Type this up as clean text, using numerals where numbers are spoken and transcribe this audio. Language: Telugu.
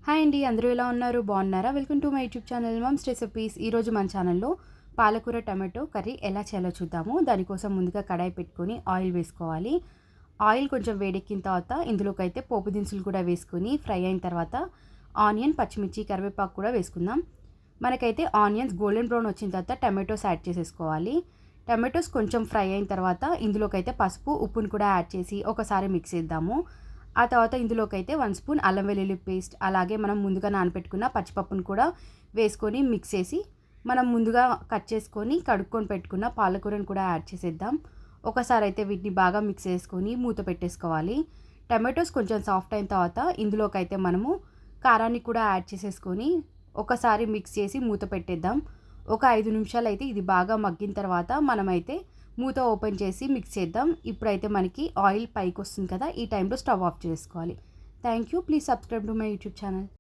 హాయ్ అండి, అందరూ ఎలా ఉన్నారు? బాగున్నారా? Welcome to my YouTube channel mumps recipes. ఈరోజు మన ఛానల్లో పాలకూర టమాటో కర్రీ ఎలా చేయాలో చూద్దాము. దానికోసం ముందుగా కడాయి పెట్టుకొని ఆయిల్ వేసుకోవాలి. ఆయిల్ కొంచెం వేడెక్కిన తర్వాత ఇందులోకైతే పోపు దినుసులు కూడా వేసుకొని ఫ్రై అయిన తర్వాత ఆనియన్, పచ్చిమిర్చి, కరివేపాకు కూడా వేసుకుందాం. మనకైతే ఆనియన్స్ గోల్డెన్ బ్రౌన్ వచ్చిన తర్వాత టమాటోస్ యాడ్ చేసేసుకోవాలి. టమాటోస్ కొంచెం ఫ్రై అయిన తర్వాత ఇందులోకైతే పసుపు, ఉప్పును కూడా యాడ్ చేసి ఒకసారి మిక్స్ చేద్దాము. ఆ తర్వాత ఇందులోకైతే 1 స్పూన్ అల్లం వెల్లుల్లి పేస్ట్, అలాగే మనం ముందుగా నానబెట్టుకున్న పచ్చిపప్పును కూడా వేసుకొని మిక్స్ చేసి మనం ముందుగా కట్ చేసుకొని కడుక్కొని పెట్టుకున్న పాలకూరను కూడా యాడ్ చేసేద్దాం. ఒకసారి అయితే వీటిని బాగా మిక్స్ చేసుకొని మూత పెట్టేసుకోవాలి. టమాటోస్ కొంచెం సాఫ్ట్ అయిన తర్వాత ఇందులోకైతే మనము కారాన్ని కూడా యాడ్ చేసేసుకొని ఒకసారి మిక్స్ చేసి మూత పెట్టేద్దాం. ఒక 5 నిమిషాలు అయితే ఇది బాగా మగ్గిన తర్వాత మనమైతే మూత ఓపెన్ చేసి మిక్స్ చేద్దాం. ఇప్పుడైతే మనకి ఆయిల్ పైకి వస్తుంది కదా, ఈ టైంలో స్టవ్ ఆఫ్ చేసుకోవాలి. Thank you. Please subscribe to my YouTube channel.